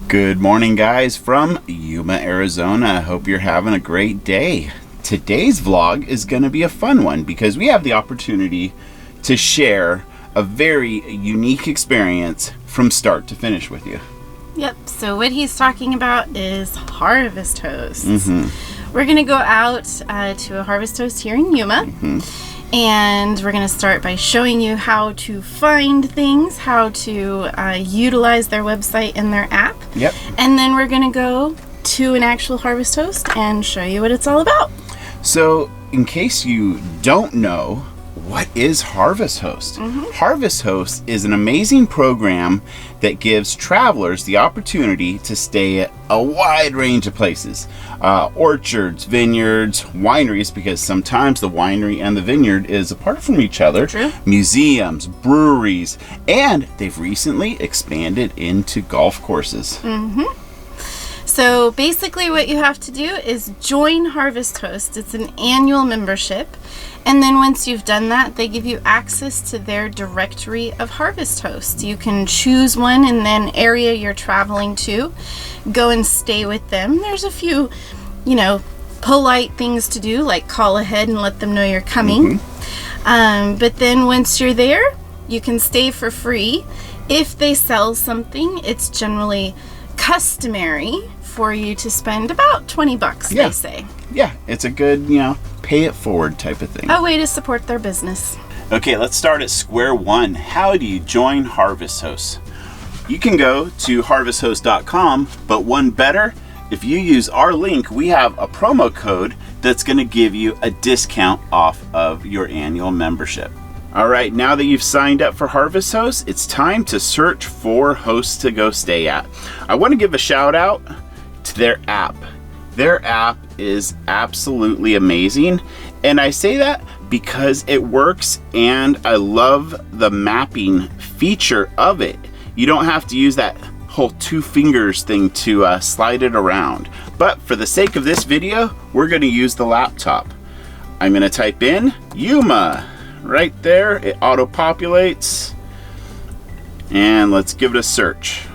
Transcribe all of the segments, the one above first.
Good morning, guys, from Yuma, Arizona. I hope you're having a great day. Today's vlog is going to be a fun one because we have the opportunity to share a very unique experience from start to finish with you. Yep, so what he's talking about is harvest hosts. We're going to go out to a harvest host here in Yuma. And we're going to start by showing you how to find things, how to utilize their website and their app. Yep. And then we're going to go to an actual harvest host and show you what it's all about. So, in case you don't know, what is Harvest Host? Harvest Host is an amazing program that gives travelers the opportunity to stay at a wide range of places. Orchards, vineyards, wineries, because sometimes the winery and the vineyard is apart from each other. True. Museums, breweries, and they've recently expanded into golf courses. So basically what you have to do is join Harvest Host. It's an annual membership. And then once you've done that, they give you access to their directory of harvest hosts. You can choose one in an area you're traveling to, go and stay with them. There's a few, polite things to do, like call ahead and let them know you're coming. But then once you're there, you can stay for free. If they sell something, it's generally customary for you to spend about $20, they say. Yeah, it's a good, pay it forward type of thing. A way to support their business. Okay, let's start at square one. How do you join Harvest Host? You can go to harvesthost.com, but one better, if you use our link, we have a promo code that's going to give you a discount off of your annual membership. All right, now that you've signed up for Harvest Host, it's time to search for hosts to go stay at. I want to give a shout out to their app. Their app is absolutely amazing, and I say that because it works, and I love the mapping feature of it. You don't have to use that whole two fingers thing to slide it around. But for the sake of this video, we're going to use the laptop. I'm going to type in Yuma. Right there, it auto-populates, and let's give it a search.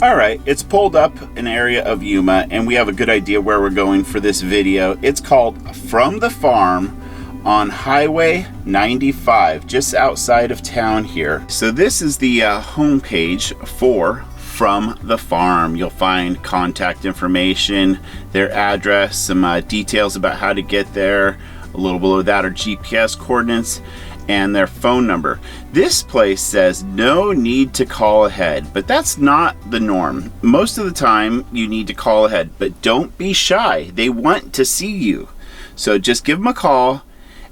Alright, it's pulled up an area of Yuma, and we have a good idea where we're going for this video. It's called From the Farm on Highway 95, just outside of town here. So this is the homepage for From the Farm. You'll find contact information, their address, some details about how to get there. A little below that are GPS coordinates and their phone number. This place says no need to call ahead, but that's not the norm. Most of the time you need to call ahead, but don't be shy. They want to see you. So just give them a call,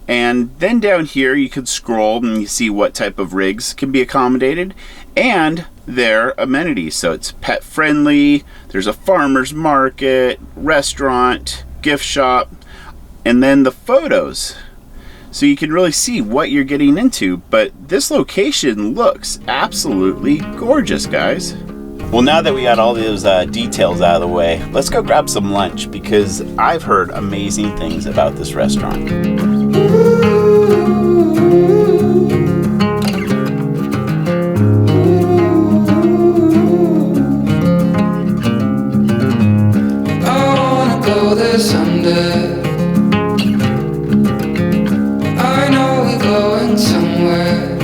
and then down here you can scroll and you see what type of rigs can be accommodated and their amenities. So it's pet friendly, there's a farmer's market, restaurant, gift shop, and then the photos. So you can really see what you're getting into, but this location looks absolutely gorgeous, guys. Well, now that we got all those details out of the way, let's go grab some lunch because I've heard amazing things about this restaurant. I wanna go there someday. Somewhere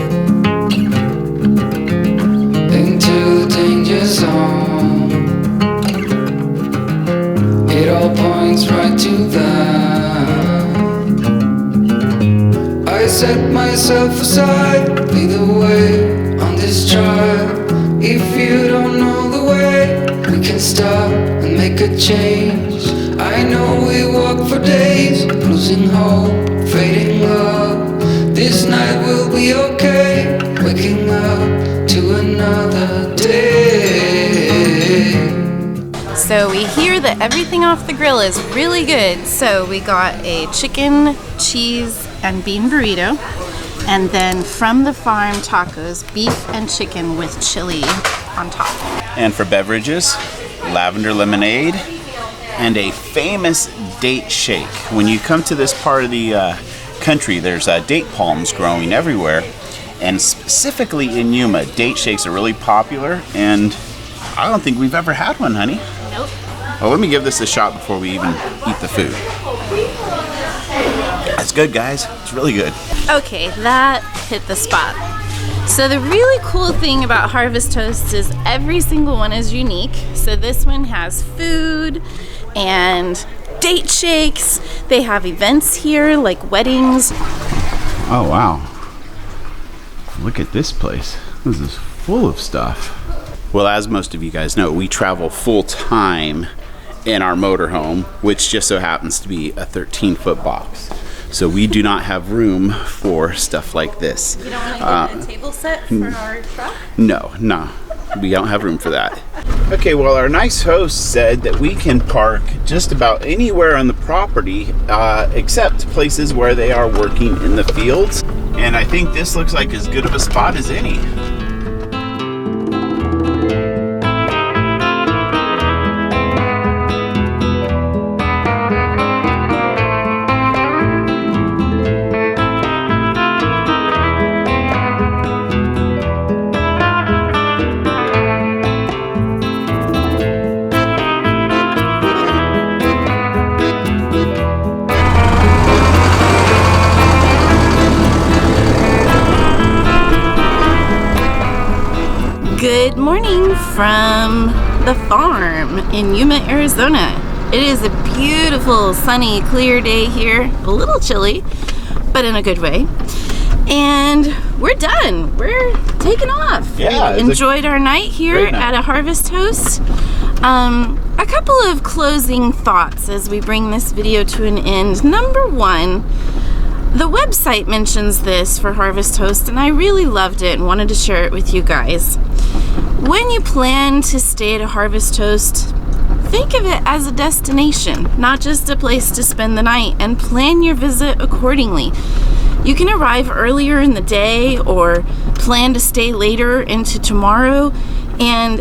into the danger zone. It all points right to that. I set myself aside, lead the way on this trial. If you don't know the way, we can stop and make a change. I know we walk for days, losing hope, fading love. This night will be okay, waking up to another day. So we hear that everything off the grill is really good. So we got a chicken, cheese, and bean burrito. And then From the Farm tacos, beef and chicken with chili on top. And for beverages, lavender lemonade and a famous date shake. When you come to this part of the country, there's date palms growing everywhere, and specifically in Yuma, date shakes are really popular, and I don't think we've ever had one, honey. Nope. Well, let me give this a shot before we even eat the food. That's good, guys. It's really good. Okay, that hit the spot. So the really cool thing about Harvest Toast is every single one is unique. So this one has food and date shakes. They have events here like weddings. Oh, wow. Look at this place. This is full of stuff. Well, as most of you guys know, we travel full time in our motorhome, which just so happens to be a 13-foot box. So we do not have room for stuff like this. You don't want to get a table set for our truck? No, we don't have room for that. Okay, well, our nice host said that we can park just about anywhere on the property except places where they are working in the fields. And I think this looks like as good of a spot as any. Good morning from the farm in Yuma, Arizona. It is a beautiful, sunny, clear day here. A little chilly, but in a good way. And we're done. We're taking off. Yeah, we enjoyed our night here at a Harvest Toast. A couple of closing thoughts as we bring this video to an end. Number one, the website mentions this for Harvest Toast, and I really loved it and wanted to share it with you guys. When you plan to stay at a Harvest Toast, think of it as a destination, not just a place to spend the night, and plan your visit accordingly. You can arrive earlier in the day or plan to stay later into tomorrow and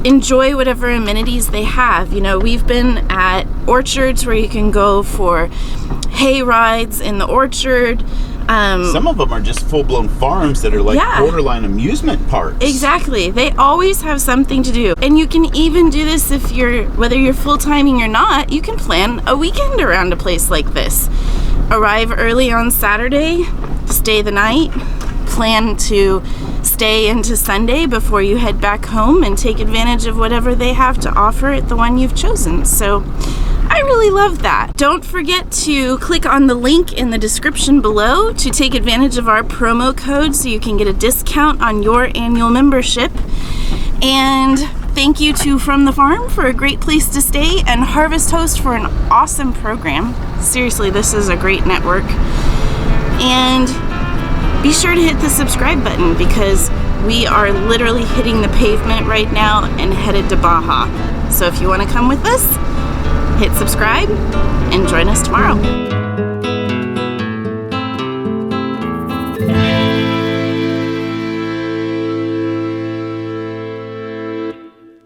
enjoy whatever amenities they have. You know, we've been at orchards where you can go for hay rides in the orchard. Some of them are just full-blown farms that are like borderline amusement parks. Exactly. They always have something to do. And you can even do this if whether you're full-timing or not, you can plan a weekend around a place like this. Arrive early on Saturday, stay the night, plan to stay into Sunday before you head back home and take advantage of whatever they have to offer at the one you've chosen. So I really love that. Don't forget to click on the link in the description below to take advantage of our promo code so you can get a discount on your annual membership. And thank you to From the Farm for a great place to stay and Harvest Toast for an awesome program. Seriously, this is a great network. And be sure to hit the subscribe button because we are literally hitting the pavement right now and headed to Baja. So if you want to come with us, hit subscribe and join us tomorrow.